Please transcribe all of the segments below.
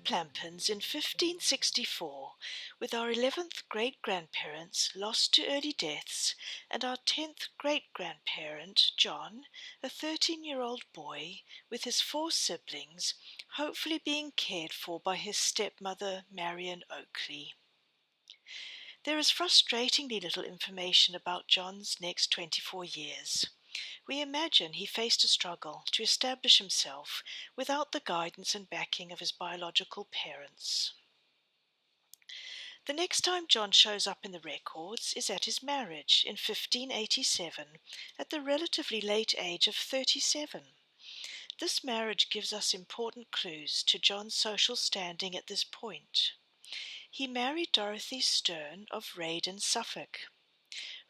Plampins in 1564, with our 11th great-grandparents lost to early deaths, and our 10th great-grandparent, John, a 13-year-old boy, with his 4 siblings, hopefully being cared for by his stepmother, Marion Oakley. There is frustratingly little information about John's next 24 years. We imagine he faced a struggle to establish himself without the guidance and backing of his biological parents. The next time John shows up in the records is at his marriage in 1587 at the relatively late age of 37. This marriage gives us important clues to John's social standing at this point. He married Dorothy Stern of Reydon, Suffolk.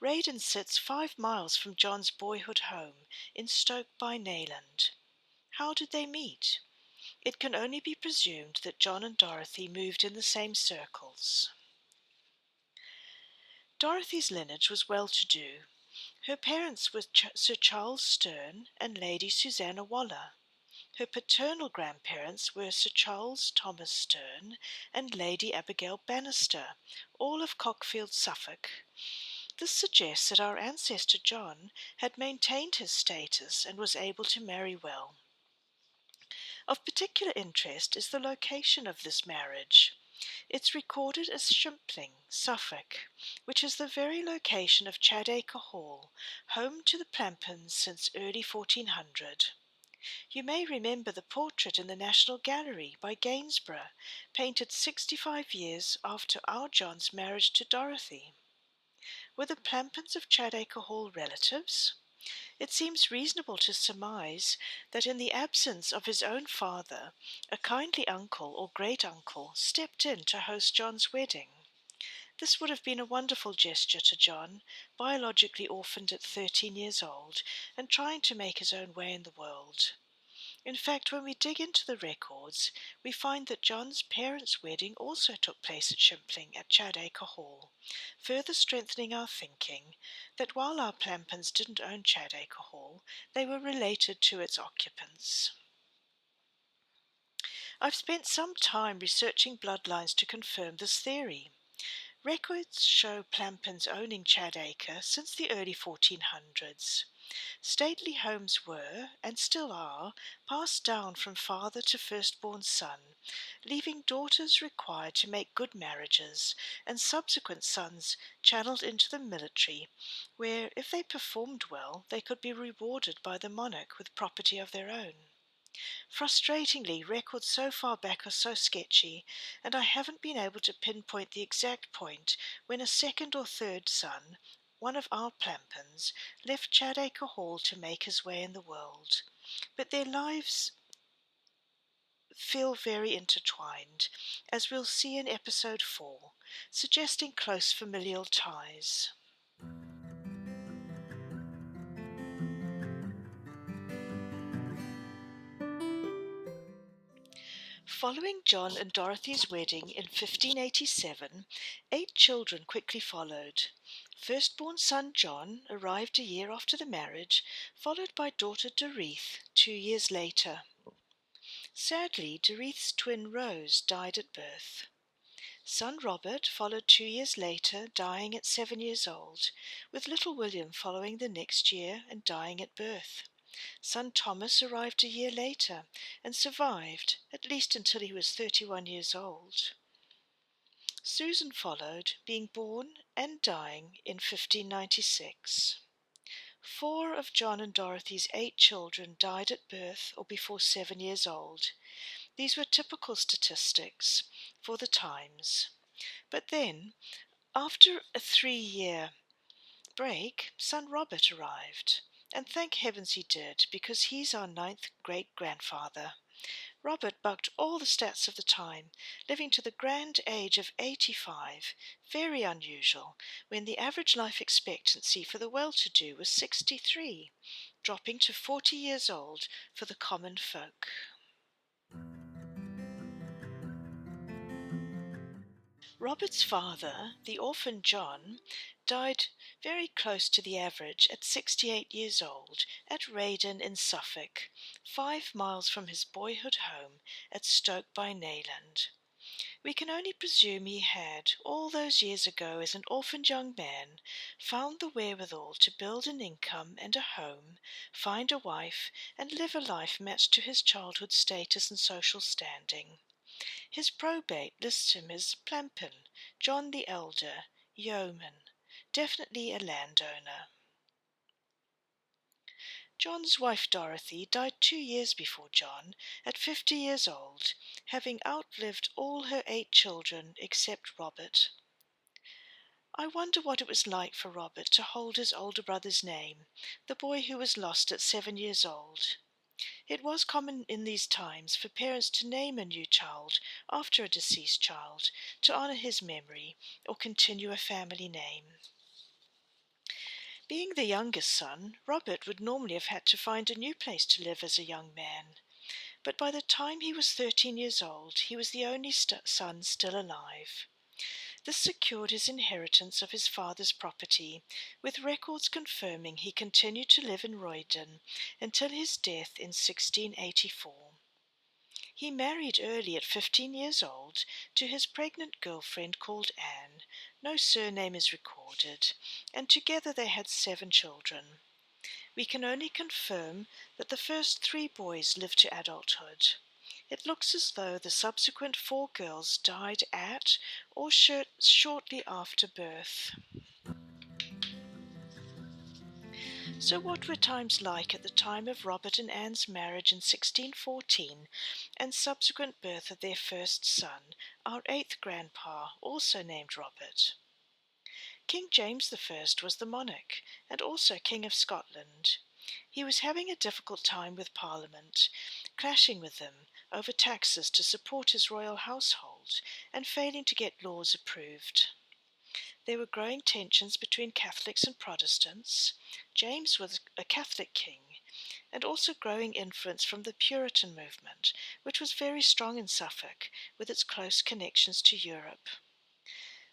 Reydon sits 5 miles from John's boyhood home in Stoke-by-Nayland. How did they meet? It can only be presumed that John and Dorothy moved in the same circles. Dorothy's lineage was well-to-do. Her parents were Sir Charles Stern and Lady Susanna Waller. Her paternal grandparents were Sir Charles Thomas Stern and Lady Abigail Bannister, all of Cockfield, Suffolk. This suggests that our ancestor John had maintained his status and was able to marry well. Of particular interest is the location of this marriage. It's recorded as Shimpling, Suffolk, which is the very location of Chadacre Hall, home to the Plampins since early 1400. You may remember the portrait in the National Gallery by Gainsborough, painted 65 years after our John's marriage to Dorothy. Were the Plampins of Chadacre Hall relatives? It seems reasonable to surmise that in the absence of his own father, a kindly uncle or great-uncle stepped in to host John's wedding. This would have been a wonderful gesture to John, biologically orphaned at 13 years old and trying to make his own way in the world. In fact, when we dig into the records, we find that John's parents' wedding also took place at Shimpling at Chadacre Hall, further strengthening our thinking that while our Plampins didn't own Chadacre Hall, they were related to its occupants. I've spent some time researching bloodlines to confirm this theory. Records show Plampins owning Chadacre since the early 1400s. Stately homes were, and still are, passed down from father to firstborn son, leaving daughters required to make good marriages, and subsequent sons channeled into the military, where, if they performed well, they could be rewarded by the monarch with property of their own. Frustratingly, records so far back are so sketchy, and I haven't been able to pinpoint the exact point when a second or third son, one of our Plampins, left Chadacre Hall to make his way in the world. But their lives feel very intertwined, as we'll see in episode 4, suggesting close familial ties. Following John and Dorothy's wedding in 1587, 8 children quickly followed. Firstborn son John arrived a year after the marriage, followed by daughter Dorothy 2 years later. Sadly, Dorothy's twin Rose died at birth. Son Robert followed 2 years later, dying at 7 years old, with little William following the next year and dying at birth. Son Thomas arrived a year later and survived, at least until he was 31 years old. Susan followed, being born and dying in 1596. 4 of John and Dorothy's 8 children died at birth or before 7 years old. These were typical statistics for the times. But then, after a 3-year break, son Robert arrived. And thank heavens he did, because he's our 9th great-grandfather. Robert bucked all the stats of the time, living to the grand age of 85, very unusual, when the average life expectancy for the well-to-do was 63, dropping to 40 years old for the common folk. Robert's father, the orphan John, died very close to the average at 68 years old at Reydon in Suffolk, 5 miles from his boyhood home at Stoke-by-Nayland. We can only presume he had, all those years ago as an orphaned young man, found the wherewithal to build an income and a home, find a wife, and live a life matched to his childhood status and social standing. His probate lists him as Plampin, John the Elder, yeoman, definitely a landowner. John's wife Dorothy died 2 years before John, at 50 years old, having outlived all her 8 children except Robert. I wonder what it was like for Robert to hold his older brother's name, the boy who was lost at 7 years old. It was common in these times for parents to name a new child after a deceased child to honour his memory or continue a family name. Being the youngest son, Robert would normally have had to find a new place to live as a young man. But by the time he was 13 years old, he was the only son still alive. This secured his inheritance of his father's property, with records confirming he continued to live in Roydon until his death in 1684. He married early at 15 years old to his pregnant girlfriend called Anne, no surname is recorded, and together they had 7 children. We can only confirm that the first 3 boys lived to adulthood. It looks as though the subsequent 4 girls died at or shortly after birth. So what were times like at the time of Robert and Anne's marriage in 1614 and subsequent birth of their first son, our 8th grandpa, also named Robert? King James I was the monarch and also King of Scotland. He was having a difficult time with Parliament, clashing with them over taxes to support his royal household and failing to get laws approved. There were growing tensions between Catholics and Protestants. James was a Catholic king, and also growing influence from the Puritan movement, which was very strong in Suffolk, with its close connections to Europe.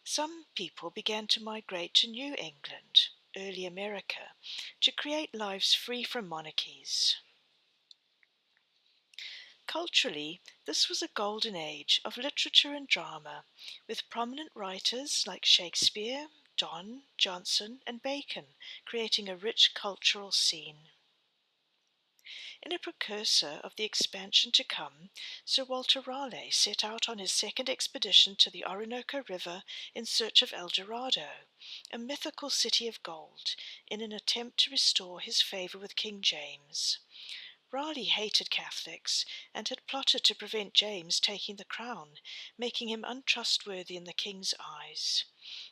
Some people began to migrate to New England, early America, to create lives free from monarchies. Culturally, this was a golden age of literature and drama, with prominent writers like Shakespeare, Donne, Johnson, and Bacon creating a rich cultural scene. In a precursor of the expansion to come, Sir Walter Raleigh set out on his second expedition to the Orinoco River in search of El Dorado, a mythical city of gold, in an attempt to restore his favour with King James. Raleigh hated Catholics and had plotted to prevent James taking the crown, making him untrustworthy in the king's eyes.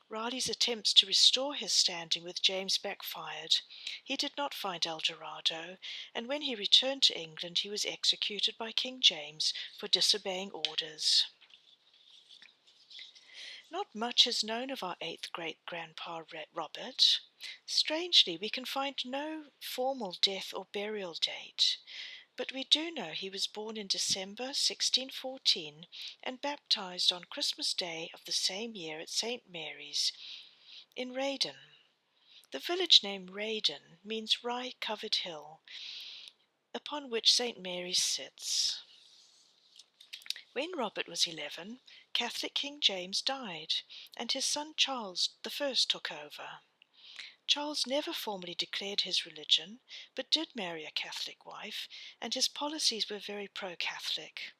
Raleigh's attempts to restore his standing with James backfired. He did not find El Dorado, and when he returned to England he was executed by King James for disobeying orders. Not much is known of our 8th great-grandpa Robert. Strangely, we can find no formal death or burial date, but we do know he was born in December 1614 and baptized on Christmas Day of the same year at St. Mary's in Reydon. The village name Reydon means rye-covered hill, upon which St. Mary's sits. When Robert was 11, Catholic King James died, and his son Charles I took over. Charles never formally declared his religion, but did marry a Catholic wife, and his policies were very pro-Catholic.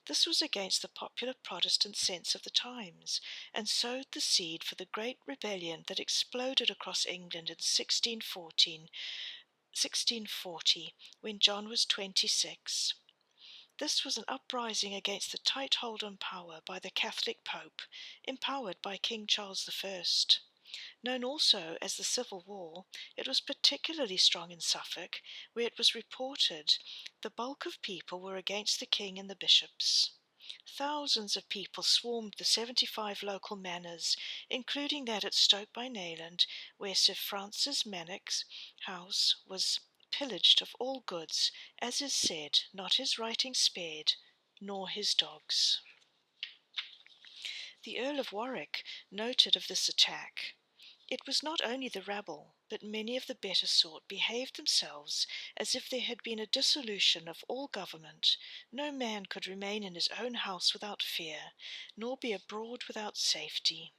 This was against the popular Protestant sense of the times, and sowed the seed for the great rebellion that exploded across England in 1640, when John was 26. This was an uprising against the tight hold on power by the Catholic Pope, empowered by King Charles I. Known also as the Civil War, it was particularly strong in Suffolk, where it was reported the bulk of people were against the king and the bishops. Thousands of people swarmed the 75 local manors, including that at Stoke-by-Nayland, where Sir Francis Mannock's house was pillaged of all goods, as is said, not his writing spared, nor his dogs. The Earl of Warwick noted of this attack, "It was not only the rabble, but many of the better sort behaved themselves as if there had been a dissolution of all government. No man could remain in his own house without fear, nor be abroad without safety."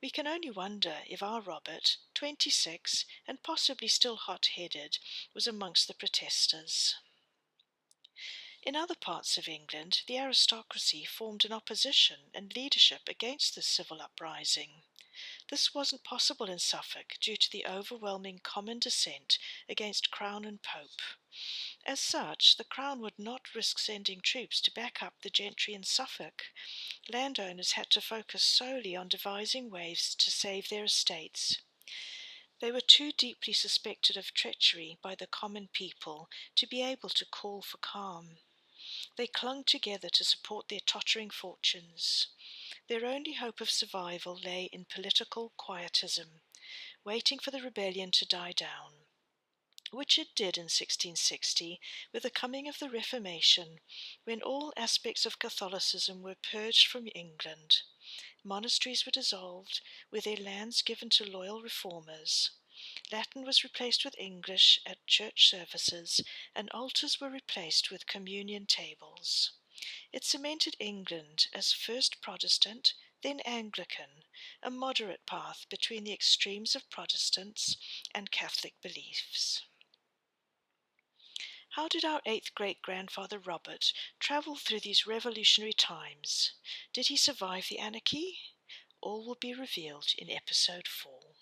We can only wonder if our Robert, 26, and possibly still hot-headed, was amongst the protesters. In other parts of England, the aristocracy formed an opposition and leadership against this civil uprising. This wasn't possible in Suffolk due to the overwhelming common dissent against Crown and Pope. As such, the Crown would not risk sending troops to back up the gentry in Suffolk. Landowners had to focus solely on devising ways to save their estates. They were too deeply suspected of treachery by the common people to be able to call for calm. They clung together to support their tottering fortunes. Their only hope of survival lay in political quietism, waiting for the rebellion to die down, which it did in 1660 with the coming of the Reformation, when all aspects of Catholicism were purged from England. Monasteries were dissolved, with their lands given to loyal reformers. Latin was replaced with English at church services, and altars were replaced with communion tables. It cemented England as first Protestant, then Anglican, a moderate path between the extremes of Protestants and Catholic beliefs. How did our eighth great-grandfather Robert travel through these revolutionary times? Did he survive the anarchy? All will be revealed in episode 4.